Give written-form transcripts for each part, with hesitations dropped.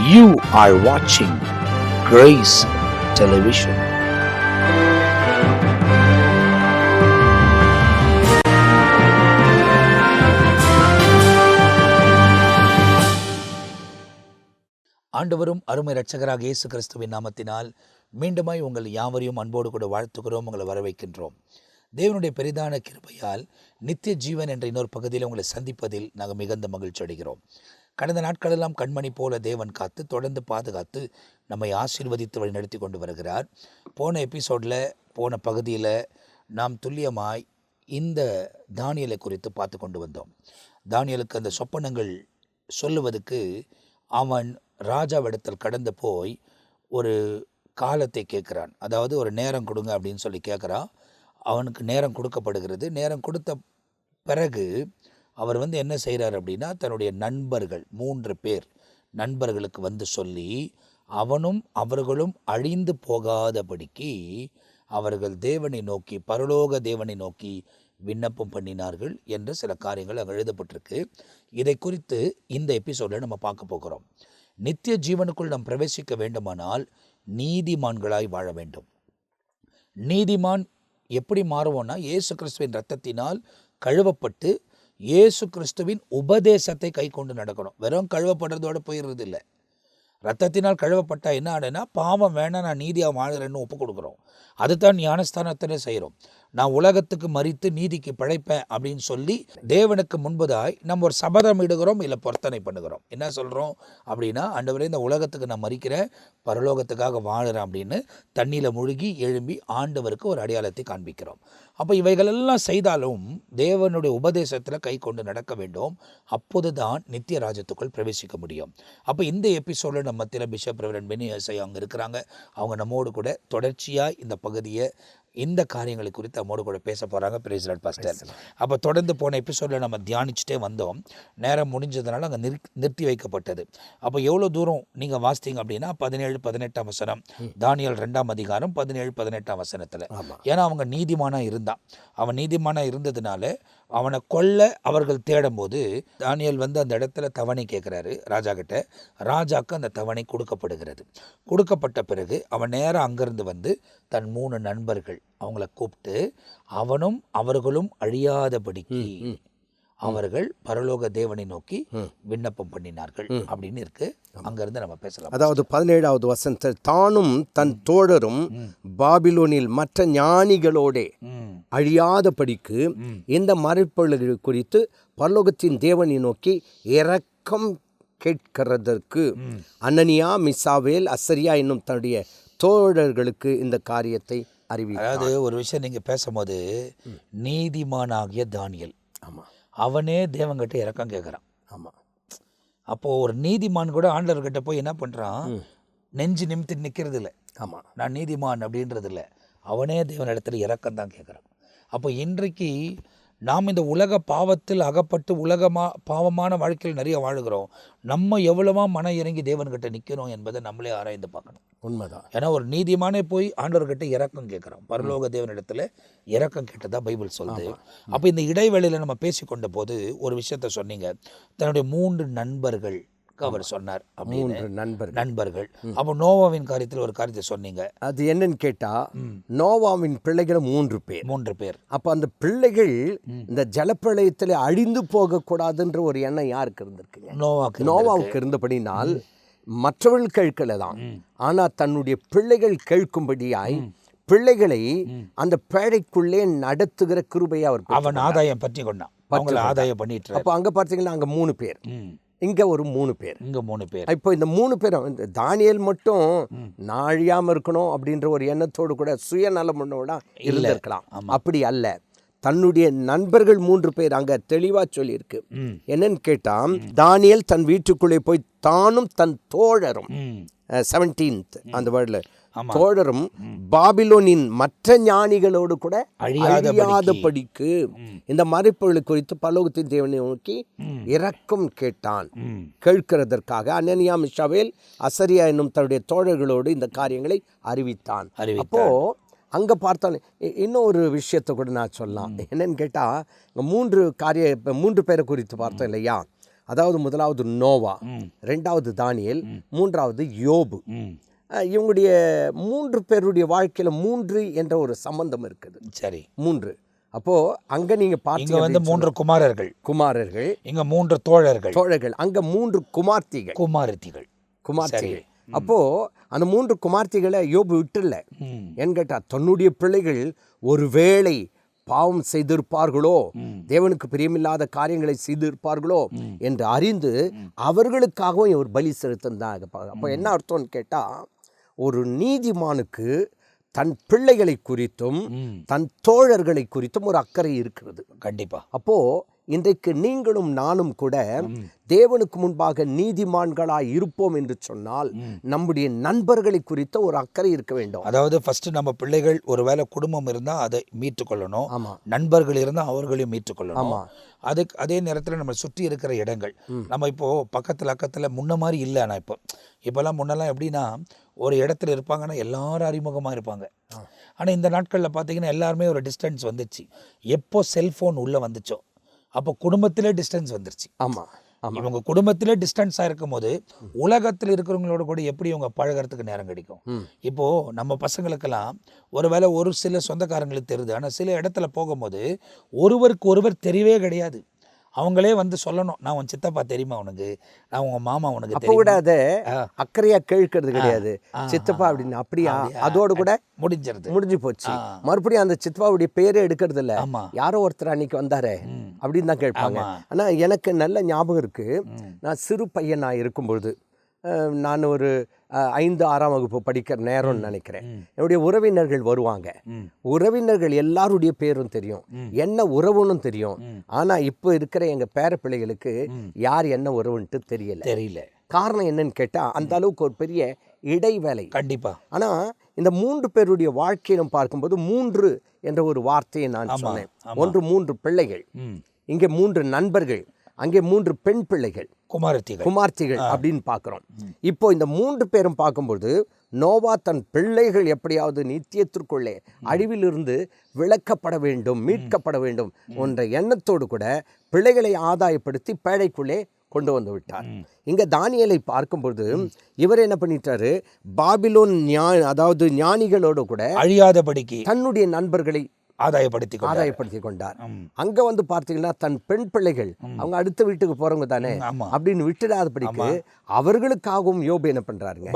You are watching Grace Television. ஆண்டவரும் அருமை இரட்சகராக இயேசு கிறிஸ்துவின் நாமத்தினால் மீண்டுமாய் உங்கள் யாவரையும் அன்போடு கூட வாழ்த்துகிறோம், உங்களை வரவேற்கின்றோம். தேவனுடைய பெரிதான கிருபையால் நித்திய ஜீவன் என்ற இன்னொரு பகுதியில் உங்களை சந்திப்பதில் நாங்கள் மிகுந்த மகிழ்ச்சி அடைகிறோம். கடந்த நாட்களெல்லாம் கண்மணி போல தேவன் காத்து தொடர்ந்து பாதுகாத்து நம்மை ஆசீர்வதித்து வழி நடத்தி கொண்டு வருகிறார். போன எபிசோடில் போன பகுதியில் நாம் துல்லியமாய் இந்த தானியலை குறித்து பார்த்து கொண்டு வந்தோம். தானியலுக்கு அந்த சொப்பனங்கள் சொல்லுவதற்கு அவன் ராஜாவிடத்தில் கடந்து போய் ஒரு காலத்தை கேட்குறான். அதாவது ஒரு நேரம் கொடுங்க அப்படின்னு சொல்லி கேட்குறான். அவனுக்கு நேரம் கொடுக்கப்படுகிறது. நேரம் கொடுத்த பிறகு அவர் என்ன செய்கிறார் அப்படின்னா, தன்னுடைய நண்பர்கள் 3 பேர் நண்பர்களுக்கு சொல்லி அவனும் அவர்களும் அழிந்து போகாதபடிக்கு அவர்கள் தேவனை நோக்கி, பரலோக தேவனை நோக்கி விண்ணப்பம் பண்ணினார்கள் என்று சில காரியங்கள் அங்கே எழுதப்பட்டிருக்கு. இதை குறித்து இந்த எபிசோடில் நம்ம பார்க்க போகிறோம். நித்திய ஜீவனுக்குள் நாம் பிரவேசிக்க வேண்டுமானால் நீதிமான்களாய் வாழ வேண்டும். நீதிமான் எப்படி மாறுவோம்னா, இயேசு கிறிஸ்துவின் இரத்தத்தினால் கழுவப்பட்டு இயேசு கிறிஸ்துவின் உபதேசத்தை கை கொண்டு நடக்கணும். வெறும் கழுவப்படுறதோடு போயிடுறது இல்லை. ரத்தத்தினால் கழுவப்பட்டா என்ன ஆடுனா, பாவம் வேணாம், நான் நீதியாக வாழ்கிறேன்னு ஒப்பு கொடுக்குறோம். அதுதான் ஞானஸ்தானத்திலே செய்கிறோம். நான் உலகத்துக்கு மரித்து நீதிக்கு பிழைப்பேன் அப்படின்னு சொல்லி தேவனுக்கு முன்பதாய் நம்ம ஒரு சபதம் இடுகிறோம், இல்லை பொருத்தனை பண்ணுகிறோம். என்ன சொல்கிறோம் அப்படின்னா, ஆண்டவரே இந்த உலகத்துக்கு நான் மரிக்கிறேன், பரலோகத்துக்காக வாழுறேன் அப்படின்னு தண்ணியில் முழுகி எழும்பி ஆண்டவருக்கு ஒரு அடையாளத்தை காண்பிக்கிறோம். அப்போ இவைகளெல்லாம் செய்தாலும் தேவனுடைய உபதேசத்தில் கை கொண்டு நடக்க வேண்டும். அப்போது தான் நித்திய ராஜ்யத்துக்குள் பிரவேசிக்க முடியும். அப்போ இந்த எபிசோடில் நம்ம மத்தியில் பிஷப் ரெவரண்ட் பெனி எஸ்ஐ அவங்க இருக்கிறாங்க. அவங்க நம்மோடு கூட தொடர்ச்சியாக இந்த பகுதியை, இந்த காரியங்களை குறித்து நம்மோடு கூட பேச போகிறாங்க. Praise lord pastor. அப்போ தொடர்ந்து போன எபிசோடில் நம்ம தியானிச்சுட்டே வந்தோம். நேரம் முடிஞ்சதுனால அங்கே நிறுத்தி வைக்கப்பட்டது. அப்போ எவ்வளோ தூரம் நீங்கள் வாசித்தீங்க அப்படின்னா 17-18 வசனம், தானியேல் 2ஆம் அதிகாரம் 17-18 வசனத்தில். ஏன்னா அவங்க நீதிமானாக இருந்தான். அவன் நீதிமானாக இருந்ததுனால அவனை கொல்ல அவர்கள் தேடும்போது தானியேல் அந்த இடத்துல தவணை கேட்குறாரு ராஜா கிட்ட. ராஜாக்கு அந்த தவணை கொடுக்கப்படுகிறது. கொடுக்கப்பட்ட பிறகு அவன் நேராக அங்கேருந்து தன் 3 நண்பர்கள் அவங்கள கூப்பிட்டு, அவனும் அவர்களும் அழியாதபடிக்கு அவர்கள் பரலோக தேவனை நோக்கி விண்ணப்பம் பண்ணினார்கள் அப்படின்னு இருக்கு. அங்கிருந்து நம்ம பேசலாம். அதாவது 17வது வசனத்தில், தானும் தன் தோழரும் பாபிலோனில் மற்ற ஞானிகளோட அழியாதபடிக்கு இந்த மறைப்பொருள்கள் குறித்து பரலோகத்தின் தேவனை நோக்கி இரக்கம் கேட்கிறதற்கு அனனியா, மிசாவேல், அசரியா என்னும் தன்னுடைய தோழர்களுக்கு இந்த காரியத்தை அறிவித்தார். அதாவது ஒரு விஷயம் நீங்கள் பேசும்போது, நீதிமானாகிய தானியேல், ஆமாம், அவனே தேவன்கிட்ட இறக்கம் கேட்குறான். ஆமாம். அப்போது ஒரு நீதிமான் கூட ஆண்டவர்கிட்ட போய் என்ன பண்ணுறான், நெஞ்சு நிமித்து நிற்கிறது இல்லை. ஆமாம், நான் நீதிமான் அப்படின்றது இல்லை. அவனே தேவன் இடத்துல இறக்கம் தான் கேட்குறான். அப்போ இன்றைக்கு நாம் இந்த உலக பாவத்தில் அகப்பட்டு பாவமான வாழ்க்கையில் நிறைய வாழுகிறோம். நம்ம எவ்வளவா மன இறங்கி தேவன்கிட்ட நிற்கிறோம் என்பதை நம்மளே ஆராய்ந்து பார்க்கணும். உண்மைதான். ஏன்னா ஒரு நீதிமானே போய் ஆண்டவர்கிட்ட இறக்கம் கேட்குறோம். பரலோக தேவனிடத்துல இறக்கம் கேட்டதா பைபிள் சொல்லுது. அப்போ இந்த இடைவேளையில் நம்ம பேசிக்கொண்ட போது ஒரு விஷயத்த சொன்னீங்க, தன்னுடைய 3 நண்பர்கள் அவர் சொன்னார். 3 நண்பர்கள். அப்போ நோவாவின் காரியத்தில் ஒரு காரியத்தை சொன்னீங்க. அது என்னன்னு கேட்டா, நோவாவின் பிள்ளைகள் 3 பேர். அப்ப அந்த பிள்ளைகள் இந்த ஜலப்பிரளயத்தில் அழிந்து போக கூடாதுன்ற ஒரு எண்ணம் யாருக்கு இருந்திருக்கு? நோவாவுக்கு இருந்தபடினால் மற்றவர்கள் கேட்கல தான், ஆனா தன்னுடைய பிள்ளைகள் கேட்கும்படியாய் பிள்ளைகளை அந்த பேழைக்குள்ளே நடத்துகிற கிருபையை அவன் ஆதாயம் பற்றி கொண்டான். ஆதாயம் பண்ணிட்டு. அப்போ அங்க பார்த்தீங்கன்னா அங்க 3 பேர், இங்க ஒரு 3 பேர், இங்க 3 பேர். இப்போ இந்த 3 பேரும், தானியேல் மட்டும் நான் அழியாம இருக்கணும் அப்படின்ற ஒரு எண்ணத்தோடு கூட சுயநலமோட இருந்திருக்கலாம். அப்படி அல்ல. தன்னுடைய நண்பர்கள் 3 பேர் அங்க தெளிவா சொல்லியிருக்கு. என்னன்னு கேட்டா, தானியேல் தன் வீட்டுக்குள்ளே போய் தானும் தன் தோழரும், 17th அந்த வேர்ட்ல, தோழரும் பாபிலோனின் மற்ற ஞானிகளோடு கூட அழியாதபடிக்கு இந்த மறைப்பொருள் குறித்து பரலோகத்தின் தேவனை நோக்கி இரக்கம் கேட்டான். கேட்கிறதற்காக அனனியா, மிசாவேல், அசரியா என்னும் தன்னுடைய தோழர்களோடு இந்த காரியங்களை அறிவித்தான். அப்போ அங்கே பார்த்தாலும் இன்னும் ஒரு விஷயத்தை கூட நான் சொல்லலாம். என்னன்னு கேட்டால், 3 பேரை குறித்து பார்த்தோம் இல்லையா? அதாவது முதலாவது நோவா, ரெண்டாவது தானியேல், மூன்றாவது யோபு. இவங்களுடைய 3 பேருடைய வாழ்க்கையில் 3 என்ற ஒரு சம்பந்தம் இருக்குது. சரி, 3. அப்போது அங்கே நீங்கள் இங்க பார்த்தீங்க வந்து 3 குமாரர்கள், இங்க 3 தோழர்கள், அங்கே 3 குமார்த்திகள். அப்போது அந்த 3 குமார்த்திகளை யோபு விட்டுல. ஏன்னு கேட்டால் தன்னுடைய பிள்ளைகள் ஒருவேளை பாவம் செய்திருப்பார்களோ, தேவனுக்கு பிரியமில்லாத காரியங்களை செய்திருப்பார்களோ என்று அறிந்து அவர்களுக்காகவும் இவர் பலி செலுத்தினாங்க. அப்போ என்ன அர்த்தம்னு கேட்டால், ஒரு நீதிமானுக்கு தன் பிள்ளைகளை குறித்தும் தன் தோழர்களை குறித்தும் ஒரு அக்கறை இருக்கிறது. கண்டிப்பா. அப்போ இன்றைக்கு நீங்களும் நானும் கூட தேவனுக்கு முன்பாக நீதிமான்களாய் இருப்போம் என்று சொன்னால் நம்முடைய நண்பர்களை குறித்த ஒரு அக்கறை இருக்க வேண்டும். அதாவது ஃபர்ஸ்ட் நம்ம பிள்ளைகள் ஒருவேளை குடும்பம் இருந்தால் அதை மீட்டுக்கொள்ளணும். ஆமாம். நண்பர்கள் இருந்தால் அவர்களையும் மீட்டுக்கொள்ளணும். அதுக்கு அதே நேரத்தில் நம்ம சுற்றி இருக்கிற இடங்கள், நம்ம இப்போது பக்கத்தில் அக்கத்தில் முன்ன மாதிரி இல்லை. ஆனால் இப்போல்லாம் முன்னெல்லாம் எப்படின்னா, ஒரு இடத்துல இருப்பாங்கன்னா எல்லாரும் அறிமுகமாக இருப்பாங்க. ஆனால் இந்த நாட்களில் பார்த்தீங்கன்னா எல்லாருமே ஒரு டிஸ்டன்ஸ் வந்துச்சு. எப்போ செல்ஃபோன் உள்ளே வந்துச்சோ அப்போ குடும்பத்திலே டிஸ்டன்ஸ் வந்துருச்சு. ஆமாம். இவங்க குடும்பத்திலே டிஸ்டன்ஸாக இருக்கும் போது உலகத்தில் இருக்கிறவங்களோட கூட எப்படி இவங்க பழகிறதுக்கு நேரம் கிடைக்கும்? இப்போது நம்ம பசங்களுக்கெல்லாம் ஒருவேளை ஒரு சில சொந்தக்காரங்களுக்கு தெரியுது, ஆனால் சில இடத்துல போகும்போது ஒருவருக்கு ஒருவர் தெரியவே கிடையாது. அவங்களே வந்து சொல்லணும், நான் உன் சித்தப்பா தெரியுமா உனக்கு, நான் உங்க மாமா உனக்கு அப்போ கூட அதை அக்கறையாக கேட்கறது கிடையாது. சித்தப்பா அப்படின்னு அப்படியா, அதோடு கூட முடிஞ்சு போச்சு. மறுபடியும் அந்த சித்தப்பாவுடைய பேரே எடுக்கிறது இல்லை. யாரோ ஒருத்தர் அன்னைக்கு வந்தாரே அப்படின்னு தான் கேட்பாங்க. ஆனால் எனக்கு நல்ல ஞாபகம் இருக்கு, நான் சிறு பையன் நான் இருக்கும்பொழுது, நான் ஒரு 5, 6ஆம் வகுப்பு படிக்கிற நேரம்னு நினைக்கிறேன். என்னுடைய உறவினர்கள் வருவாங்க. உறவினர்கள் எல்லாருடைய பேரும் தெரியும், என்ன உறவுன்னு தெரியும். ஆனால் இப்போ இருக்கிற எங்கள் பேர பிள்ளைகளுக்கு யார் என்ன உறவுன்ட்டு தெரியல. காரணம் என்னன்னு கேட்டால், அந்த அளவுக்கு ஒரு பெரிய இடைவேளை. கண்டிப்பா. ஆனால் இந்த 3 பேருடைய வாழ்க்கையிலும் பார்க்கும்போது 3 என்ற ஒரு வார்த்தையை நான் சொன்னேன். ஒன்று 3 பிள்ளைகள், இங்கே 3 நண்பர்கள், அங்கே 3 பெண் பிள்ளைகள், குமார்த்திகள் அப்படின்னு பார்க்குறோம். இப்போ இந்த 3 பேரும் பார்க்கும்போது நோவா தன் பிள்ளைகள் எப்படியாவது நித்தியத்திற்குள்ளே அழிவிலிருந்து விளக்கப்பட வேண்டும், மீட்கப்பட வேண்டும் என்ற எண்ணத்தோடு கூட பிள்ளைகளை ஆதாயப்படுத்தி பேழைக்குள்ளே கொண்டு வந்து விட்டார். இங்க தானியேலை பார்க்கும்போது இவர் என்ன பண்ணிட்டாரு, பாபிலோன் அதாவது ஞானிகளோடு கூட அழியாதபடிக்கு தன்னுடைய நண்பர்களை ஆதாயப்படுத்தி கொண்டார். அங்க வந்து பார்த்தீங்கன்னா தன் பெண் பிள்ளைகள், அவங்க அடுத்த வீட்டுக்கு போறவங்க தானே அப்படின்னு விட்டுடாதபடிக்கு அவர்களுக்காகவும் யோபு என்ன பண்றாருங்க,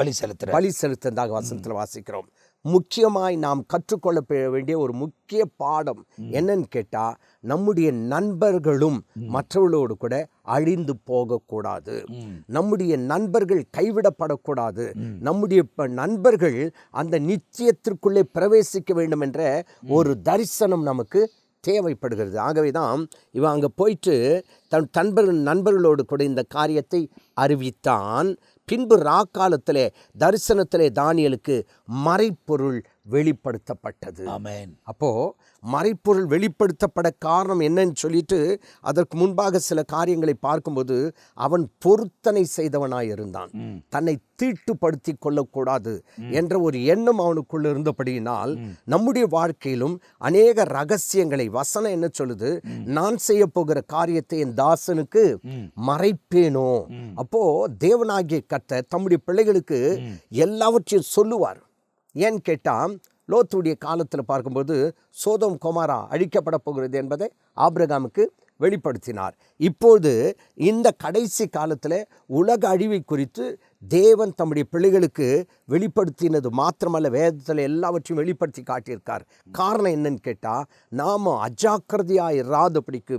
பலி செலுத்ததாக வசனத்துல வாசிக்கிறோம். முக்கியமாய் நாம் கற்றுக்கொள்ள வேண்டிய ஒரு முக்கிய பாடம் என்னன்னு கேட்டா, நம்முடைய நண்பர்களும் மற்றவர்களோடு கூட அழிந்து போகக்கூடாது. நம்முடைய நண்பர்கள் கைவிடப்படக்கூடாது. நம்முடைய நண்பர்கள் அந்த நிச்சயத்திற்குள்ளே பிரவேசிக்க வேண்டும் என்ற ஒரு தரிசனம் நமக்கு தேவைப்படுகிறது. ஆகவே தான் இவன் அங்கே போயிட்டு தன் நண்பர்களோடு கூட இந்த காரியத்தை அறிவித்தான். பின்பு ராக்காலத்திலே தரிசனத்திலே தானியேலுக்கு மறைப்பொருள் வெளிப்படுத்தப்பட்டது. அப்போ மறைப்பொருள் வெளிப்படுத்தப்பட காரணம் என்னன்னு சொல்லிட்டு அதற்கு முன்பாக சில காரியங்களை பார்க்கும்போது, அவன் பொருத்தனை செய்தவனாய் இருந்தான். தன்னை தீட்டுப்படுத்தி கொள்ளக்கூடாது என்ற ஒரு எண்ணம் அவனுக்குள்ள இருந்தபடியினால் நம்முடைய வாழ்க்கையிலும் அநேக ரகசியங்களை வசனம் என்ன சொல்லுது, நான் செய்ய போகிற காரியத்தை என் தாசனுக்கு மறைப்பேனோ. அப்போ தேவனாகிய கர்த்தர் தம்முடைய பிள்ளைகளுக்கு எல்லாவற்றையும் சொல்லுவார். ஏன்னு கேட்டால், லோத்துடைய காலத்தில் பார்க்கும்போது சோதோம் கொமாரா அழிக்கப்பட போகிறது என்பதை ஆபிரகாமுக்கு வெளிப்படுத்தினார். இப்போது இந்த கடைசி காலத்தில் உலக அழிவை குறித்து தேவன் தம்முடைய பிள்ளைகளுக்கு வெளிப்படுத்தினது மாத்திரமல்ல, வேதத்தில் எல்லாவற்றையும் வெளிப்படுத்தி காட்டியிருக்கார். காரணம் என்னன்னு கேட்டால், நாம் அஜாக்கிரதையாக இராதபடிக்கு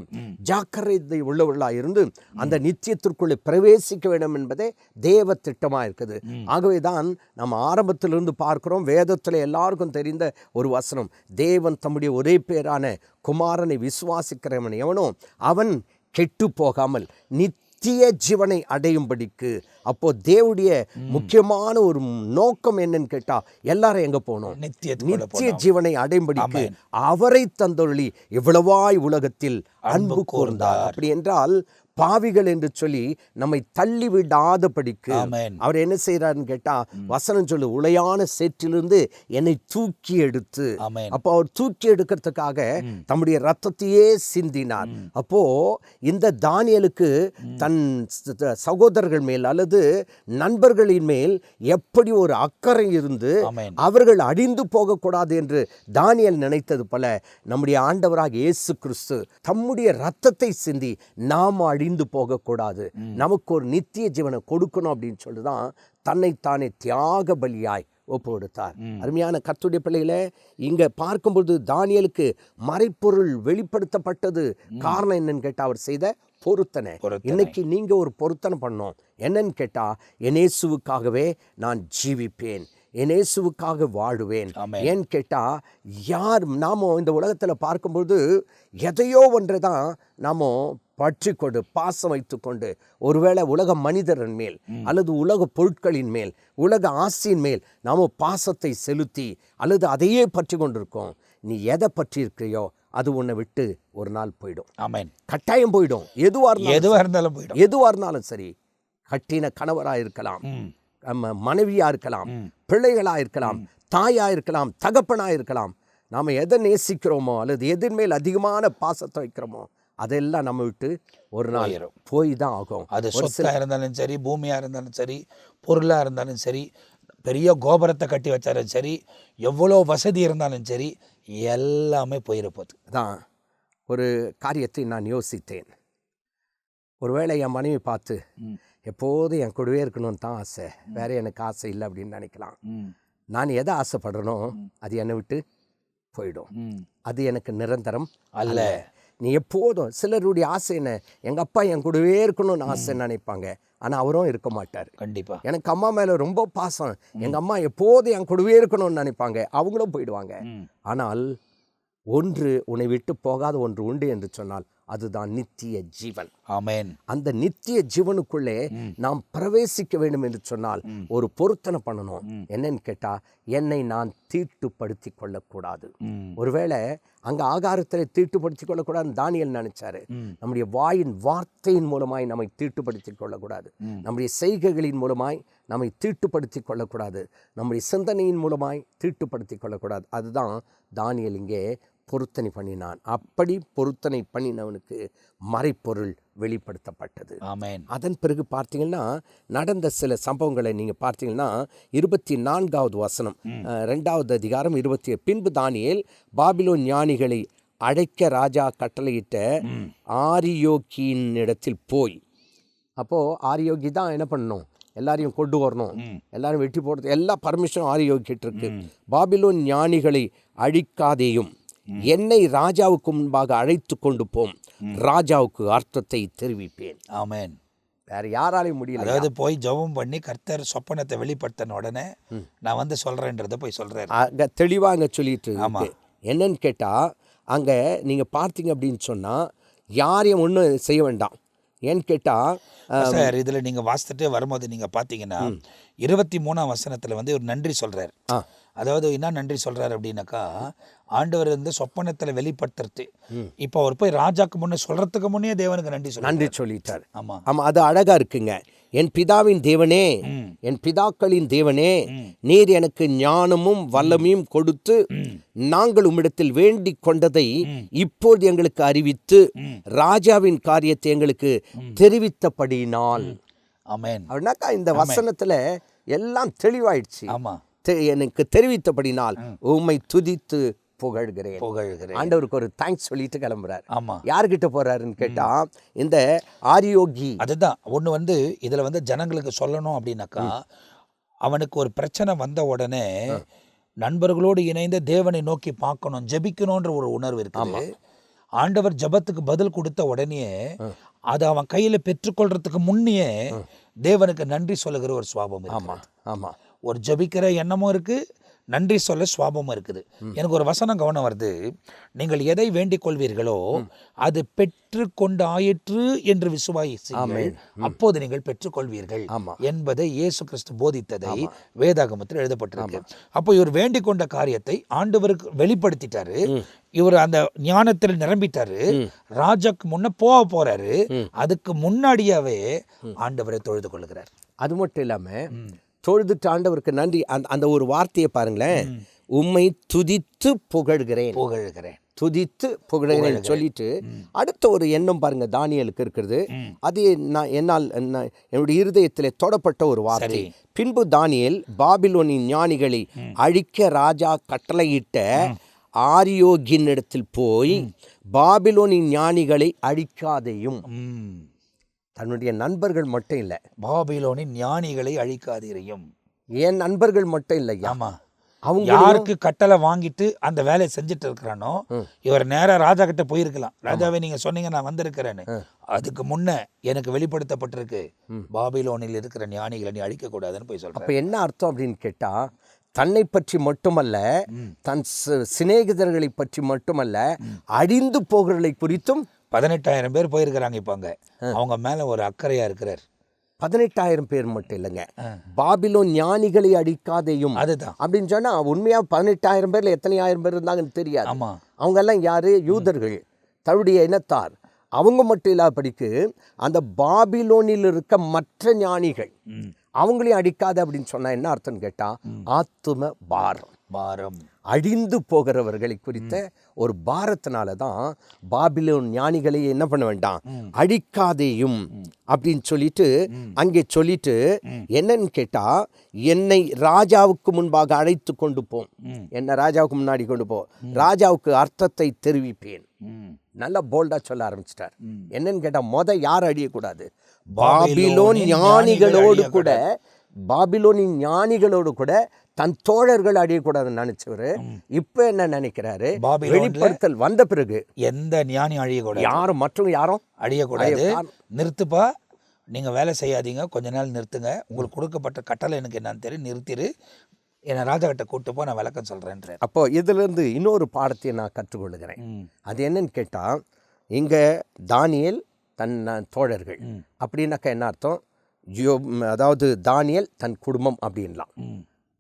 ஜாக்கிரதை உள்ளவர்களாக இருந்து அந்த நித்தியத்திற்குள்ளே பிரவேசிக்க வேண்டும் என்பதே தேவ திட்டமாக இருக்குது. ஆகவே தான் நம்ம ஆரம்பத்திலிருந்து பார்க்கிறோம், வேதத்தில் எல்லாருக்கும் தெரிந்த ஒரு வசனம், தேவன் தம்முடைய ஒரே பேரான குமாரனை விசுவாசிக்கிறவன் எவனோ அவன் கெட்டு போகாமல் நித்திய ஜீவனை அடையும்படிக்கு. அப்போ தேவனுடைய முக்கியமான ஒரு நோக்கம் என்னன்னு கேட்டா, எல்லாரும் எங்க போகணும், நித்திய ஜீவனை அடையும்படிக்கு அவரை தந்தொழி எவ்வளவாய் உலகத்தில் அன்பு கூர்ந்தார். அப்படி என்றால் பாவிகள் என்று சொல்லி நம்மை தள்ளி விடாதபடிக்கு ஆமென். அவர் என்ன செய்யறாருன்னு கேட்டா, வசனம் சொல்லு, உளையான சேற்றிலிருந்து என்னை தூக்கி எடுத்து, ஆமென். அப்போ அவர் தூக்கி எடுக்கிறதுக்காக தம்முடைய ரத்தத்தையே சிந்தினார். அப்போ இந்த தானியேலுக்கு தன் சகோதரர்கள் மேல் அல்லது நண்பர்களின் மேல் எப்படி ஒரு அக்கறை இருந்து ஆமென். அவர்கள் அழிந்து போகக்கூடாது என்று தானியேல் நினைத்தது போல நம்முடைய ஆண்டவராக இயேசு கிறிஸ்து தம்முடைய ரத்தத்தை சிந்தி நாம் அழிந்து போகக்கூடாது, நமக்கு ஒரு நித்திய ஜீவனை கொடுக்கணும் அப்படின்னு சொல்லிதான் தன்னைத்தானே தியாக பலியாய் ஒப்பு கொடுத்தார். அருமையான கர்த்தருடைய பிள்ளைகளே, இங்க பார்க்கும்போது தானியேலுக்கு மறைப்பொருள் வெளிப்படுத்தப்பட்டது. காரணம் என்னன்னு கேட்டா, அவர் செய்த பொருத்தனை. இன்னைக்கு நீங்க ஒரு பொருத்தனை பண்ணோம். என்னன்னு கேட்டா, என் இயேசுவுக்காகவே நான் ஜீவிப்பேன், என் இயேசுவுக்காக வாழுவேன். ஏன்னு கேட்டா, நாம இந்த உலகத்துல பார்க்கும்போது எதையோ ஒன்றை தான் நாம பற்றி கொண்டு பாசம் வைத்து கொண்டு, ஒருவேளை உலக மனிதரின் மேல் அல்லது உலக பொருட்களின் மேல், உலக ஆசையின் மேல் நாம பாசத்தை செலுத்தி அல்லது அதையே பற்றி கொண்டிருக்கோம். நீ எதை பற்றி இருக்கிறியோ அது உன்னை விட்டு ஒரு நாள் போயிடும். ஆமென். கட்டாயம் போயிடும். எதுவா இருந்தாலும் போயிடும். எதுவா இருந்தாலும் சரி, கட்டின கணவரா இருக்கலாம், மனைவியா இருக்கலாம், பிள்ளைகளா இருக்கலாம், தாயா இருக்கலாம், தகப்பனா இருக்கலாம். நாம எதை நேசிக்கிறோமோ அல்லது எதிர் மேல் அதிகமான பாசத்தை வைக்கிறோமோ அதெல்லாம் நம்ம விட்டு ஒரு நாள் போய் தான் ஆகும். அது சொத்தா இருந்தாலும் சரி, பூமியா இருந்தாலும் சரி, பொருளா இருந்தாலும் சரி, பெரிய கோபுரத்தை கட்டி வச்சாலும் சரி, எவ்வளோ வசதி இருந்தாலும் சரி, எல்லாமே போயிருப்பது. அதான் ஒரு காரியத்தை நான் யோசித்தேன். ஒருவேளை என் மனைவி பார்த்து எப்போதும் என் கூடவே இருக்கணும்னு தான் ஆசை, வேற எனக்கு ஆசை இல்லை அப்படின்னு நினைக்கலாம். நான் எதை ஆசைப்படுறனோ அது என்னை விட்டு போயிடும். அது எனக்கு நிரந்தரம் அல்ல. நீ எப்போதும், சிலருடைய ஆசை என்ன, எங்கள் அப்பா என் கூடவே இருக்கணும்னு ஆசை நினைப்பாங்க, ஆனால் அவரும் இருக்க மாட்டார். கண்டிப்பாக. எனக்கு அம்மா மேலே ரொம்ப பாசம், எங்கள் அம்மா எப்போதும் என் கூடவே இருக்கணும்னு நினைப்பாங்க, அவங்களும் போயிடுவாங்க. ஆனால் ஒன்று உன்னை விட்டு போகாத ஒன்று உண்டு என்று சொன்னால் அதுதான் நித்திய ஜீவன். ஆமென். அந்த நித்திய ஜீவனுக்குள்ளே நாம் பிரவேசிக்க வேண்டும் என்று சொன்னால் ஒரு பொருத்தனை பண்ணணும். என்னன்னு கேட்டா, என்னை நான் தீட்டுப்படுத்தி கொள்ளக்கூடாது. ஒருவேளை அங்க ஆகாரத்தில் தீட்டுப்படுத்தி கொள்ளக்கூடாதுன்னு தானியேல் நினைச்சாரு. நம்முடைய வாயின் வார்த்தையின் மூலமாய் நம்மை தீட்டுப்படுத்தி கொள்ளக்கூடாது, நம்முடைய செய்கைகளின் மூலமாய் நம்மை தீட்டுப்படுத்தி கொள்ளக்கூடாது, நம்முடைய சிந்தனையின் மூலமாய் தீட்டுப்படுத்தி கொள்ளக்கூடாது. அதுதான் தானியேல் இங்கே பொருத்தனை பண்ணினான். அப்படி பொருத்தனை பண்ணினவனுக்கு மறைப்பொருள் வெளிப்படுத்தப்பட்டது. ஆமென். அதன் பிறகு பார்த்தீங்கன்னா நடந்த சில சம்பவங்களை நீங்கள் பார்த்தீங்கன்னா 24வது வசனம், 2வது அதிகாரம் 20. பின்பு தானியேல் பாபிலோன் ஞானிகளை அழைக்க ராஜா கட்டளையிட்ட ஆரியோகியின் இடத்தில் போய், அப்போது ஆரியோகி தான் என்ன பண்ணணும், எல்லாரையும் கொண்டு வரணும், எல்லாரும் வெட்டி போடுறது, எல்லா பர்மிஷனும் ஆரியோகிட்டு இருக்கு. பாபிலோன் ஞானிகளை அழிக்காதேயும், என்னை ராஜாவுக்கு முன்பாக அழைத்து கொண்டு போம், ராஜாவுக்கு அர்த்தத்தை தெரிவிப்பேன். ஆமென். வேற யாராலையும் முடியல. அதாவது போய் ஜெபம் பண்ணி கர்த்தர் சொப்பனத்தை வெளிப்படுத்தின உடனே நான் வந்து சொல்றேன்றதை போய் சொல்றாரு. அங்க தெளிவாக அங்கே சொல்லிட்டு இருக்கு. என்னன்னு கேட்டா, அங்க நீங்க பார்த்தீங்க அப்படின்னு சொன்னா யாரையும் ஒன்றும் செய்ய வேண்டாம். ஏன்னு கேட்டா, சார் இதுல நீங்க வாசித்துட்டே வரும்போது நீங்க பாத்தீங்கன்னா 23ஆம் வசனத்துல வந்து ஒரு நன்றி சொல்றாரு. அதாவது என்ன நன்றி சொல்றாரு அப்படின்னாக்கா, ஆண்டவர் வந்து சொப்பனத்துல வெளிப்படுத்துறது. இப்போ அவர் போய் ராஜாக்கு முன்னே சொல்றதுக்கு முன்னே தேவனுக்கு நன்றி சொல்லிட்டார். ஆமா ஆமா, அது அழகா இருக்குங்க. என் பிதாவின் தேவனே, என் பிதாக்களின் தேவனே, நீர் எனக்கு ஞானமும் வல்லமையும் கொடுத்து நாங்கள் உம்மிடத்தில் வேண்டிக் கொண்டதை இப்போது எங்களுக்கு அறிவித்து ராஜாவின் காரியத்தை எங்களுக்கு தெரிவித்தபடியினால். ஆமென். அப்படின்னாக்கா இந்த வசனத்துல எல்லாம் தெளிவாயிடுச்சு. ஆமா, எனக்கு தெரிவித்தபடினால் உம்மை துதித்து புகழ்கிறேன். ஆண்டவருக்கு ஒரு தேங்க்ஸ் சொல்லிட்டு கிளம்புறாரு. ஆமா, யார்கிட்ட போறாருன்னு கேட்டா, இந்த ஆரியோகி. அதுதான் ஒண்ணு வந்து இதுல வந்து ஜனங்களுக்கு சொல்லணும் அப்படின்னாக்கா, அவனுக்கு ஒரு பிரச்சனை வந்த உடனே நண்பர்களோடு இணைந்து தேவனை நோக்கி பார்க்கணும், ஜெபிக்கணும்ன்ற ஒரு உணர்வு இருக்கு. ஆண்டவர் ஜெபத்துக்கு பதில் கொடுத்த உடனே அது அவன் கையில பெற்றுக்கொள்றதுக்கு முன்னே தேவனுக்கு நன்றி சொல்லுகிற ஒரு சுவாபம். ஆமா ஆமா, ஒரு ஜெபிக்கிற எண்ணமும் இருக்கு, நன்றி சொல்ல சுவாபமும் இருக்குது. எனக்கு ஒரு வசனம் கவனம் வருது. நீங்கள் எதை வேண்டிக் கொள்வீர்களோ அது பெற்று கொண்டு ஆயிற்று என்று விசுவாசியுங்கள், அப்போது நீங்கள் பெற்றுக்கொள்வீர்கள் என்பதை இயேசு கிறிஸ்து போதித்ததை வேதாகமத்தில் எழுதப்பட்டிருக்கு. அப்போ இவர் வேண்டிக் கொண்ட காரியத்தை ஆண்டவருக்கு வெளிப்படுத்திட்டாரு. இவர் அந்த ஞானத்தில் நிரம்பிட்டாரு. ராஜாக்கு முன்ன போறாரு. அதுக்கு முன்னாடியாவே ஆண்டவரை தொழுது கொள்ளுகிறார். அது மட்டும் இல்லாம தொழுதுட்டு ஆண்டவருக்கு நன்றி, அந்த ஒரு வார்த்தையை பாருங்களேன், உம்மை துதித்து புகழ்கிறேன், துதித்து புகழ்கிறேன் சொல்லிட்டு அடுத்த ஒரு எண்ணம் பாருங்க தானியேலுக்கு இருக்கிறது. அது என்னால் என்னுடைய இருதயத்தில் தொடப்பட்ட ஒரு வார்த்தை. பின்பு தானியேல் பாபிலோனின் ஞானிகளை அழிக்க ராஜா கட்டளையிட்ட ஆரியோகின் இடத்தில் போய் பாபிலோனின் ஞானிகளை அழிக்காதையும். தன்னுடைய நண்பர்கள் மட்டும் இல்லை, பாபிலோனின் ஞானிகளை அழிக்காதீரையும். என் நண்பர்கள் மட்டும் இல்லை, அவங்க யாருக்கு கட்டளை வாங்கிட்டு அந்த வேலையை செஞ்சுட்டு இருக்கிறானோ இவர் நேரா ராஜா கிட்ட போயிருக்கலாம். ராஜாவே நீங்க சொன்னீங்க நான் வந்திருக்கிறேன்னு. அதுக்கு முன்ன எனக்கு வெளிப்படுத்தப்பட்டிருக்கு பாபிலோனில் இருக்கிற ஞானிகளை நீ அழிக்க கூடாதுன்னு போய் சொல்ற. அப்ப என்ன அர்த்தம் அப்படின்னு கேட்டா, தன்னை பற்றி மட்டுமல்ல, தன் சிநேகிதர்களை பற்றி மட்டுமல்ல, அழிந்து போகிறவர்களை குறித்தும் 18,000 பேர் போயிருக்கிறாங்க. இப்போ அங்கே அவங்க மேலே ஒரு அக்கறையாக இருக்கிறார். 18,000 பேர் மட்டும் இல்லைங்க, பாபிலோன் ஞானிகளை அடிக்காதையும். அதுதான் அப்படின்னு சொன்னால் உண்மையாக 18,000 பேரில் எத்தனை ஆயிரம் பேர் இருந்தாங்கன்னு தெரியாது. ஆமாம், அவங்கெல்லாம் யார்? யூதர்கள், தன்னுடைய இனத்தார். அவங்க மட்டும் இல்லாதபடிக்கு அந்த பாபிலோனில் இருக்க மற்ற ஞானிகள் அவங்களையும் அடிக்காத அப்படின்னு சொன்னா என்ன அர்த்தம்னு கேட்டா, ஆத்தும பாரம், அழிந்து போகிறவர்களை குறித்த ஒரு பாரத்தினால தான் பாபிலோன் ஞானிகளை என்ன பண்ண வேண்டாம், அழிக்காதேயும் அப்படின்னு சொல்லிட்டு அங்கே சொல்லிட்டு என்னன்னு கேட்டா, என்னை ராஜாவுக்கு முன்பாக அழைத்து கொண்டு போம், என்ன ராஜாவுக்கு முன்னாடி கொண்டு போ, ராஜாவுக்கு அர்த்தத்தை தெரிவிப்பேன். நல்லா போல்டா சொல்ல ஆரம்பிச்சிட்டார். என்னன்னு கேட்டா, யார் அழியக்கூடாது, பாபிலோன் ஞானிகளோடு கூட, பாபிலோனின் ஞானிகளோடு கூட தன் தோழர்கள் அழியக்கூடாதுன்னு நினைச்சவரு இப்ப என்ன நினைக்கிறாரு, வெளிப்படுத்தல் வந்த பிறகு எந்த ஞானி அழியக்கூடாது, யாரும் மற்றவங்க யாரும் அழியக்கூடாது. நிறுத்துப்பா, நீங்க வேலை செய்யாதீங்க, கொஞ்ச நாள் நிறுத்துங்க, உங்களுக்கு கொடுக்கப்பட்ட கட்டளை எனக்கு என்னன்னு தெரியும், நிறுத்திரு, என்னை ராஜா கிட்ட கூட்டு போ, நான் விளக்கம் சொல்றேன். அப்போ இதுல இருந்து இன்னொரு பாடத்தை நான் கற்றுக்கொள்ளுகிறேன். அது என்னன்னு கேட்டா, இங்க தானியேல் தன் தோழர்கள் அப்படின்னாக்கா என்ன அர்த்தம், அதாவது தானியேல் தன் குடும்பம் அப்படின்லாம்.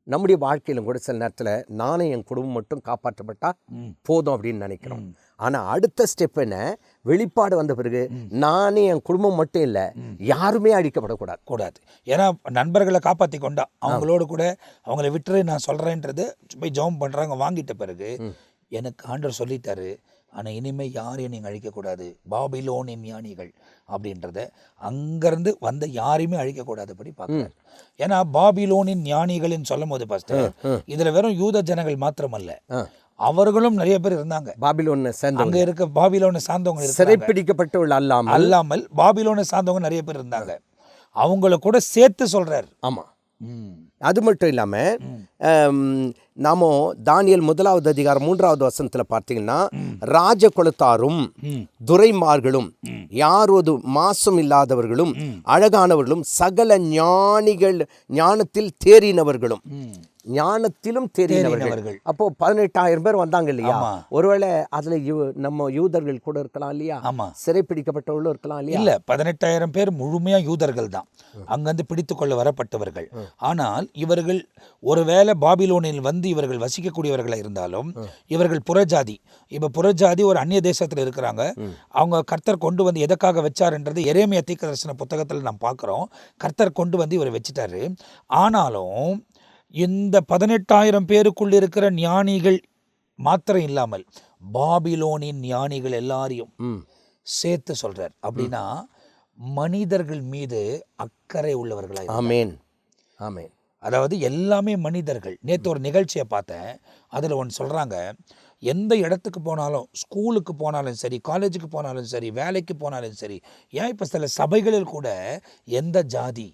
நம்முடைய வாழ்க்கையிலும் கூட சில நேரத்தில் நானே என் குடும்பம் மட்டும் காப்பாற்றப்பட்டா போதும் அப்படின்னு நினைக்கிறோம். ஆனால் அடுத்த ஸ்டெப் என்ன, வெளிப்பாடு வந்த பிறகு நானே என் குடும்பம் மட்டும் இல்லை, யாருமே அழிக்கப்படக்கூடாது. ஏன்னா நண்பர்களை காப்பாற்றி கொண்டா அவங்களோடு கூட அவங்கள விட்டுரு நான் சொல்கிறேன்றது போய் ஜெபம் பண்ணுறாங்க. வாங்கிட்ட பிறகு எனக்கு ஆண்டவர் சொல்லிட்டாரு, ஆனால் இனிமேல் யாரையும் நீங்கள் அழிக்கக்கூடாது, பாபிலோனின் ஞானிகள் அப்படின்றத அங்கேருந்து வந்த யாரையுமே அழிக்கக்கூடாதுபடி பார்க்குறாரு. ஏன்னா பாபிலோனின் ஞானிகள்னு சொல்லும் போது பாஸ்டர், இதில் வெறும் யூத ஜனங்கள் மாத்திரமல்ல, அவர்களும் நிறைய பேர் இருந்தாங்க. பாபிலோனை சேர்ந்த அங்கே இருக்க பாபிலோனை சார்ந்தவங்க, சிறைப்பிடிக்கப்பட்டவர்கள் அல்லாமல் பாபிலோனை சார்ந்தவங்க நிறைய பேர் இருந்தாங்க. அவங்கள கூட சேர்த்து சொல்றாரு. ஆமாம், அது மட்டும் இல்லாமல் நாம தானியேல் 1வது அதிகாரம் 3வது வசனத்தில் பார்த்தீங்கன்னா, ராஜ குலத்தாரும் துரைமார்களும் யாரோது மாசம் இல்லாதவர்களும் அழகானவர்களும் சகல ஞானத்தில் தேறினவர்களும், ஞானத்திலும் தேறினவர்கள். அப்போ 18,000 பேர் வந்தாங்க இல்லையா, ஒருவேளை அதுல நம்ம யூதர்கள் கூட இருக்கலாம் இல்லையா, சிறைப்பிடிக்கப்பட்டவர்களும் இருக்கலாம் இல்லையா. இல்ல, 18,000 பேர் முழுமையா யூதர்கள் தான், அங்கிருந்து பிடித்து கொள்ள வரப்பட்டவர்கள். ஆனால் இவர்கள் ஒருவேளை பாபிலோனில் வந்து இவர்கள் வசிக்கக்கூடியவர்களாக இருந்தாலும் இவர்கள் புறஜாதி. இப்ப புறஜாதி ஒரு அந்நிய தேசத்தில் இருக்கிறாங்க. அவங்க கர்த்தர் கொண்டு வந்து எதற்காக வச்சாருன்றது எரேமியா தீர்க்கதரிசன புத்தகத்தில் நாம் பார்க்கிறோம். கர்த்தர் கொண்டு வந்து இவரை வச்சுட்டாரு. ஆனாலும் இந்த 18,000 பேருக்குள் இருக்கிற ஞானிகள் மாத்திரம் இல்லாமல் பாபிலோனின் ஞானிகள் எல்லாரையும் சேர்த்து சொல்றார். அப்படின்னா மனிதர்கள் மீது அக்கறை உள்ளவர்களாக. ஆமென், ஆமென். அதாவது எல்லாமே மனிதர்கள். நேற்று ஒரு நிகழ்ச்சியை பார்த்தேன், அதில் ஒன்று சொல்கிறாங்க, எந்த இடத்துக்கு போனாலும், ஸ்கூலுக்கு போனாலும் சரி, காலேஜுக்கு போனாலும் சரி, வேலைக்கு போனாலும் சரி, ஏன் இப்போ சில சபைகளில் கூட எந்த ஜாதி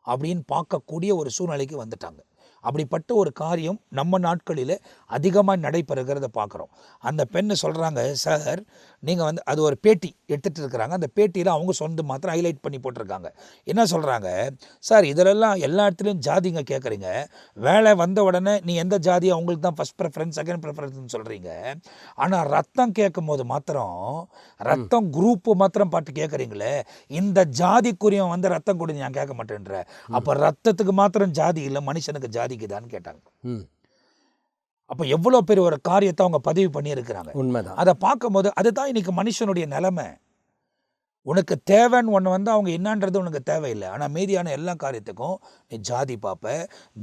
அப்படின்னு பார்க்கக்கூடிய ஒரு சூழ்நிலைக்கு வந்துட்டாங்க. அப்படிப்பட்ட ஒரு காரியம் நம்ம நாட்களில் அதிகமாக நடைபெறுகிறத பார்க்குறோம். அந்த பெண்ணு சொல்கிறாங்க, சார் நீங்கள் வந்து அது ஒரு பேட்டி எடுத்துகிட்டு இருக்கிறாங்க. அந்த பேட்டியில் அவங்க சொந்த மாத்திரம் ஹைலைட் பண்ணி போட்டிருக்காங்க. என்ன சொல்கிறாங்க, சார் இதிலெல்லாம் எல்லா இடத்துலையும் ஜாதிங்க கேட்குறீங்க, வேலை வந்த உடனே நீ எந்த ஜாதி அவங்களுக்கு தான் ஃபஸ்ட் ப்ரிஃபரன்ஸ் செகண்ட் ப்ரிஃபரன்ஸ்னு சொல்கிறீங்க. ஆனால் ரத்தம் கேட்கும் போது மாத்திரம் ரத்தம் குரூப்பு மாத்திரம் பார்த்து கேட்குறீங்களே, இந்த ஜாதிக்குரியவன் வந்து ரத்தம் கொடுங்க நான் கேட்க மாட்டேன்ற. அப்போ ரத்தத்துக்கு மாத்திரம் ஜாதி இல்லை, மனுஷனுக்கு ஜாதிக்குதான்னு கேட்டாங்க. அப்போ எவ்வளோ பெரிய ஒரு காரியத்தை அவங்க பதிவு பண்ணியிருக்கிறாங்க. உண்மைதான். அதை பார்க்கும்போது அதுதான் இன்னைக்கு மனுஷனுடைய நிலைமை. உனக்கு தேவைன்னு ஒன்று வந்து அவங்க என்னன்றது உனக்கு தேவையில்லை. ஆனால் மீதியான எல்லா காரியத்துக்கும் நீ ஜாதி பார்ப்ப,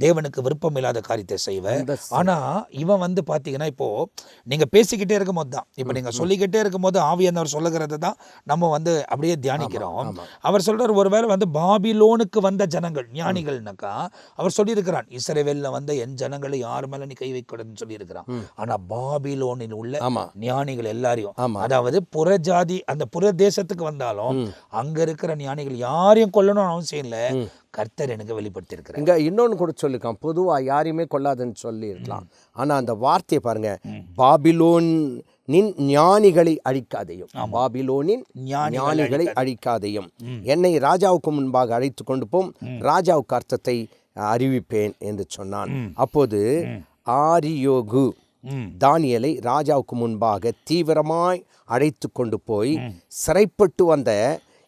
தேவனுக்கு விருப்பம் இல்லாத காரியத்தை செய்வேன். ஆனால் இவன் வந்து பார்த்தீங்கன்னா, இப்போது நீங்கள் பேசிக்கிட்டே இருக்கும் போது தான், இப்போ நீங்கள் சொல்லிக்கிட்டே இருக்கும் போது ஆவியானவர் சொல்லுகிறது தான் நம்ம வந்து அப்படியே தியானிக்கிறோம். அவர் சொல்கிறார், ஒருவேளை வந்து பாபிலோனுக்கு வந்த ஜனங்கள் ஞானிகள்னாக்கா அவர் சொல்லியிருக்கிறான், இஸ்ரவேலில் வந்த என் ஜனங்களை யார் மேலே நீ கை வைக்கூடாதுன்னு சொல்லியிருக்கிறான். ஆனால் பாபிலோனில் உள்ள ஞானிகள் எல்லாரையும், அதாவது புறஜாதி அந்த புற தேசத்துக்கு வந்தாலும் அங்க இருக்கிற ஞானிகள் யாரையும் கொல்லணும்னு அவசியம் இல்லை, கர்த்தர் எனக்கு வெளிப்படுத்தி இருக்கிறார். இங்க இன்னொன்னு கூட சொல்லிருக்கான், பொதுவா யாரையுமே கொல்லாதுன்னு சொல்லி இருக்கலாம். ஆனா அந்த வார்த்தையை பாருங்க, பாபிலோனின் ஞானிகளை அழிக்காதையும், பாபிலோனின் ஞானிகளை அழிக்காதையும், என்னை ராஜாவுக்கு முன்பாக அழைத்து கொண்டு போம், ராஜாவுக்கு அர்த்தத்தை அறிவிப்பேன் என்று சொன்னான். அப்போது ஆரியோகு தானியேலை ராஜாவுக்கு முன்பாக தீவிரமாய் அழைத்து கொண்டு போய், சிறைப்பட்டு வந்த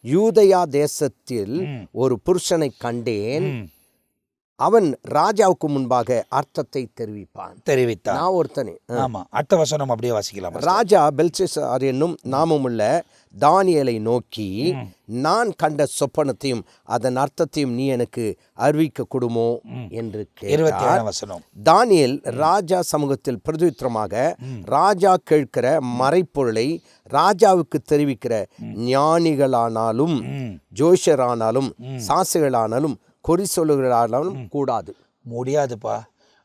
யூதயா தேசத்தில் ஒரு புருஷனை கண்டேன், அவன் ராஜாவுக்கு முன்பாக அர்த்தத்தை தெரிவித்தான். நான் ஒருத்தனே. ஆமா, அடுத்த வசனம் அப்படியே வாசிக்கலாம். ராஜா பெல்ஷாத்சார் என்னும் நாமமுள்ள தானியேலை நோக்கி, நான் கண்ட சொப்பனத்தையும் அதன் அர்த்தத்தையும் நீ எனக்கு அறிவிக்க கூடுமோ என்று கேட்டார். தானியேல் ராஜா சமூகத்தில் பிரதியுத்தரமாக, ராஜா கேட்கிற மறைப்பொருளை ராஜாவுக்கு தெரிவிக்கிற ஞானிகளானாலும் ஜோஷரானாலும் சாசிகளானாலும் குறி சொல்லுகிறாலும் கூடாது. முடியாதுப்பா,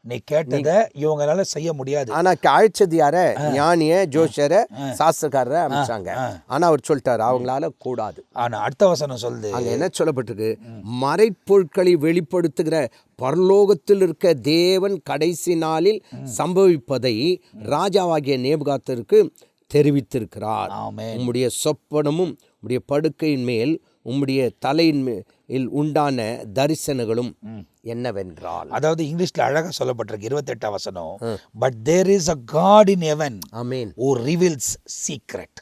நீ கேட்டதை இவங்களால செய்ய முடியாது. ஆனா அழைச்சது யார? ஞானிய, ஜோஷர, சாஸ்திரக்காரரை அமைச்சாங்க. ஆனா அவர் சொல்லிட்டாரு அவங்களால கூடாது. ஆனா அடுத்த வசனம் சொல்லுது, அங்க என்ன சொல்லப்பட்டிருக்கு, மறைப்பொருட்களை வெளிப்படுத்துகிற பரலோகத்தில் இருக்க தேவன் கடைசி நாளில் சம்பவிப்பதை ராஜாவாகிய நேபுகாத்நேசருக்கு தெரிவித்திருக்கிறார். உம்முடைய சொப்பனமும் உம்முடைய படுக்கையின் மேல் உம்முடைய தலையின் மேல் உண்டான தரிசனங்களும் என்னவென்றால், அதாவது இங்கிலீஷ்ல அழகா சொல்லப்பட்டிருக்கு 28ஆம் வசனம், but there is a God in heaven who reveals secret.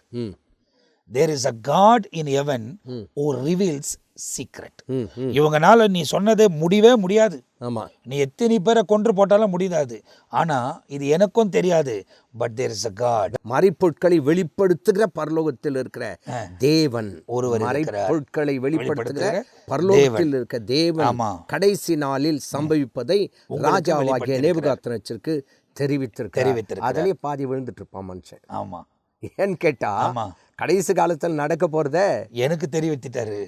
There is a God in heaven who reveals secret. இவங்கனால நீ சொன்னதே முடியவே முடியாது. ஆமா, நீ எத்தனை பேரை கொன்று போட்டாலும் முடியாது. ஆனா இது எனக்கும் தெரியாது. But there is a God. மறைப்பொருட்களை வெளிப்படுத்துகிற பரலோகத்தில் இருக்கிற தேவன் ஒருவர், மறைப்பொருட்களை வெளிப்படுத்துகிற பரலோகத்தில் இருக்கிற தேவன் கடைசி நாளில் சம்பவிப்பதை ராஜாவாகிய நேபுகாத்நேசருக்கு தெரிவித்திருக்கிறார். அதிலே பாதி விழுந்துட்டு இருப்பான் மனுஷன். ஆமா, ஏன்னு கேட்டா கடைசி காலத்தில் நடக்க போறத எனக்கு தெரிவிச்சிட்டாரு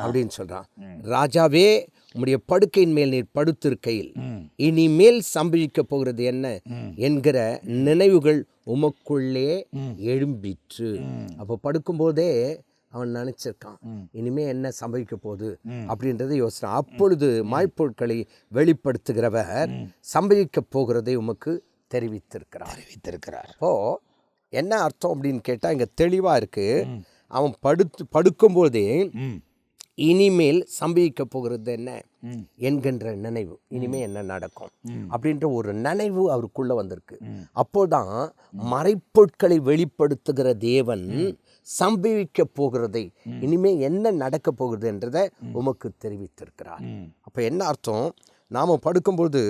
அப்படின்னு சொல்றான். ராஜாவே, உம்முடைய படுக்கையின் மேல் நீர் படுத்திருக்கையில் இனிமேல் சம்பவிக்க போகிறது என்ன என்கிற நினைவுகள் உமக்குள்ளே எழும்பிற்று. அப்போ படுக்கும்போதே அவன் நினைச்சிருக்கான் இனிமே என்ன சம்பவிக்க போகுது அப்படின்றத யோசிச்சான். அப்பொழுது மாய்ப்பொருட்களை வெளிப்படுத்துகிறவர் சம்பவிக்க போகிறதை உமக்கு தெரிவித்திருக்கிறார். அப்போ என்ன அர்த்தம் அப்படின்னு கேட்டா இங்க தெளிவா இருக்கு. அவன் படுக்கும்போதே இனிமேல் சம்பவிக்க போகிறது என்ன என்கின்ற நினைவு, இனிமே என்ன நடக்கும் அப்படின்ற ஒரு நினைவு அவருக்குள்ள வந்திருக்கு. அப்போதான் மறைப்பொருட்களை வெளிப்படுத்துகிற தேவன் சம்பவிக்க போகிறதை, இனிமே என்ன நடக்க போகிறது என்றதை உமக்கு தெரிவித்திருக்கிறார். அப்ப என்ன அர்த்தம், நாம படுக்கும்போது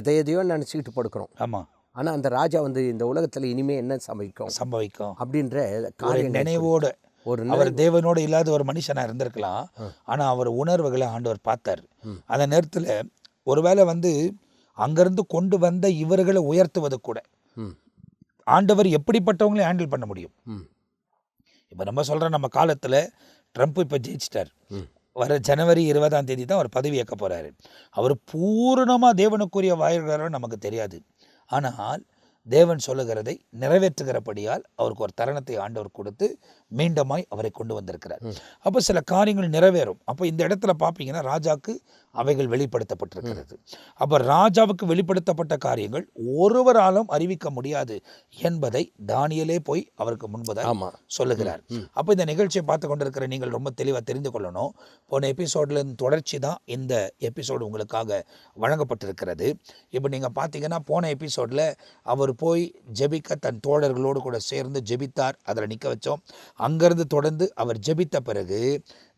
எதையோ நினைச்சுக்கிட்டு படுக்கிறோம். ஆமா, ஆனா அந்த ராஜா வந்து இந்த உலகத்துல இனிமே என்ன சம்பவிக்கும் அப்படின்ற நினைவோட, அவர் தேவனோடு இல்லாத ஒரு மனுஷனா இருந்திருக்கலாம். ஆனா அவர் உணர்வுகளை ஆண்டவர் பார்த்தார். அந்த நேரத்துல ஒருவேளை வந்து அங்கிருந்து கொண்டு வந்த இவர்களை உயர்த்துவது கூட ஆண்டவர் எப்படிப்பட்டவங்களையும் ஹேண்டில் பண்ண முடியும். இப்ப நம்ம சொல்றோம், நம்ம காலத்துல ட்ரம்ப் இப்ப ஜெயிச்சிட்டார். வர ஜனவரி 20ஆம் தேதி தான் அவர் பதவி ஏற்க போறாரு. அவர் பூரணமா தேவனுக்குரிய வாழ்கிறாரோ நமக்கு தெரியாது. ஆனால் தேவன் சொல்லுகிறதை நிறைவேற்றுகிறபடியால் அவருக்கு ஒரு தருணத்தை ஆண்டவர் கொடுத்து மீண்டுமாய் அவரை கொண்டு வந்திருக்கிறார். அப்போ சில காரியங்கள் நிறைவேறும். அப்போ இந்த இடத்துல பார்ப்பீங்கன்னா ராஜாக்கு அவைகள் வெளிப்படுத்தப்பட்டிருக்கிறது. அப்போ ராஜாவுக்கு வெளிப்படுத்தப்பட்ட காரியங்கள் ஒருவராலும் அறிவிக்க முடியாது என்பதை தானியேலே போய் அவருக்கு முன்பதாக சொல்லுகிறார். அப்போ இந்த நிகழ்ச்சியை பார்த்து கொண்டிருக்கிற நீங்கள் ரொம்ப தெளிவாக தெரிந்து கொள்ளணும். போன எபிசோட்ல தொடர்ச்சி தான் இந்த எபிசோடு உங்களுக்காக வழங்கப்பட்டிருக்கிறது. இப்போ நீங்கள் பார்த்தீங்கன்னா போன எபிசோடில் அவர் போய் ஜெபிக்க தன் தோழர்களோடு கூட சேர்ந்து ஜெபித்தார். அதில் நிற்க வச்சோம். அங்கிருந்து தொடர்ந்து அவர் ஜெபித்த பிறகு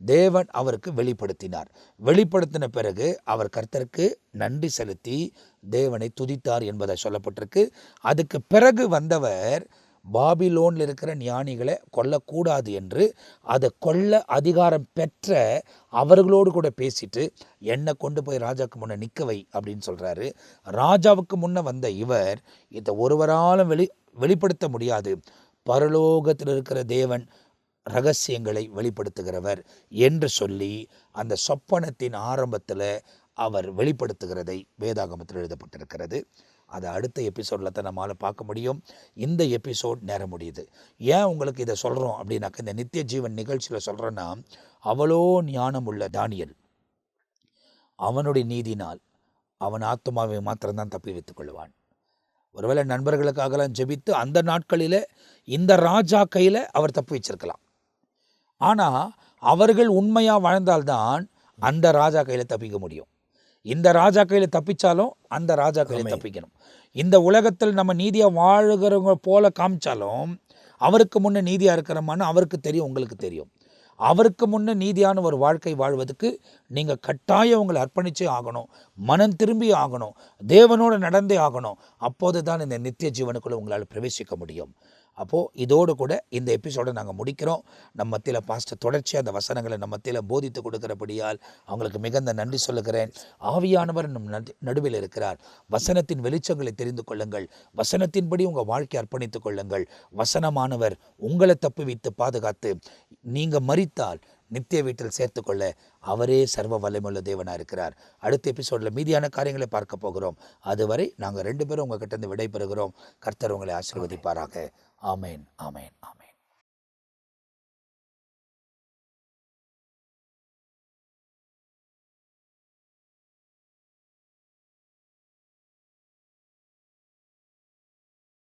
தேவன் அவருக்கு வெளிப்படுத்தின பிறகு அவர் கர்த்தருக்கு நன்றி செலுத்தி தேவனை துதித்தார் என்பதை சொல்லப்பட்டிருக்கு. அதுக்கு பிறகு வந்தவர் பாபிலோனில் இருக்கிற ஞானிகளை கொல்லக்கூடாது என்று அதை கொல்ல அதிகாரம் பெற்ற அவர்களோடு கூட பேசிட்டு என்னை கொண்டு போய் ராஜாவுக்கு முன்னே நிற்க வை அப்படின்னு சொல்கிறாரு. ராஜாவுக்கு முன்னே வந்த இவர் இதை ஒருவராலும் வெளிப்படுத்த முடியாது, பரலோகத்தில் இருக்கிற தேவன் ரகசியங்களை வெளிப்படுத்துகிறவர் என்று சொல்லி அந்த சொப்பனத்தின் ஆரம்பத்தில் அவர் வெளிப்படுத்துகிறதை வேதாகமத்தில் எழுதப்பட்டிருக்கிறது. அதை அடுத்த எபிசோடில் தான் நம்மளால் பார்க்க முடியும். இந்த எபிசோட் நேரம் முடியுது. ஏன் உங்களுக்கு இதை சொல்கிறோம் அப்படின்னாக்க, இந்த நித்திய ஜீவன் நிகழ்ச்சியில் சொல்கிறேன்னா, அவ்வளோ ஞானம் உள்ள தானியேல் அவனுடைய நீதினால் அவன் ஆத்மாவை மாத்திரம்தான் தப்பி வைத்துக் கொள்வான். ஒருவேளை நண்பர்களுக்காகலாம் ஜெபித்து அந்த நாட்களில் இந்த ராஜா கையில் அவர் தப்பி வச்சிருக்கலாம். ஆனால் அவர்கள் உண்மையாக வாழ்ந்தால்தான் அந்த ராஜா கையில் தப்பிக்க முடியும். இந்த ராஜா கையில் தப்பிச்சாலும் அந்த ராஜா கையில் தப்பிக்கணும். இந்த உலகத்தில் நம்ம நீதியாக வாழுகிறவங்க போல காமிச்சாலும் அவருக்கு முன்னே நீதியாக இருக்கிறோமான்னு அவருக்கு தெரியும், உங்களுக்கு தெரியும். அவருக்கு முன்னே நீதியான ஒரு வாழ்க்கை வாழ்வதற்கு நீங்கள் கட்டாயம் உங்களை அர்ப்பணிச்சே ஆகணும், மனம் திரும்பி ஆகணும், தேவனோடு நடந்தே ஆகணும். அப்போது தான் இந்த நித்திய ஜீவனுக்குள்ளே உங்களால் பிரவேசிக்க முடியும். அப்போது இதோடு கூட இந்த எபிசோடை நாங்கள் முடிக்கிறோம். நம்ம மத்தியில் பாஸ்டர் தொடர்ச்சியாக அந்த வசனங்களை நம்ம மத்தியில் போதித்து கொடுக்கிறபடியால் அவங்களுக்கு மிகுந்த நன்றி சொல்லுகிறேன். ஆவியானவர் நம் நடுவில் இருக்கிறார். வசனத்தின் வெளிச்சங்களை தெரிந்து கொள்ளுங்கள், வசனத்தின்படி உங்கள் வாழ்க்கை அர்ப்பணித்துக் கொள்ளுங்கள். வசனமானவர் உங்களை தப்புவித்து பாதுகாத்து நீங்கள் மரித்தால் நித்திய வீட்டில் சேர்த்துக்கொள்ள அவரே சர்வ வல்லமையுள்ள தேவனாக இருக்கிறார். அடுத்த எபிசோடில் மீதியான காரியங்களை பார்க்க போகிறோம். அதுவரை நாங்கள் 2 பேரும் உங்ககிட்ட இருந்து விடைபெறுகிறோம். கர்த்தர் உங்களை ஆசீர்வதிப்பாராக. ஆமேன், ஆமேன், ஆமேன்.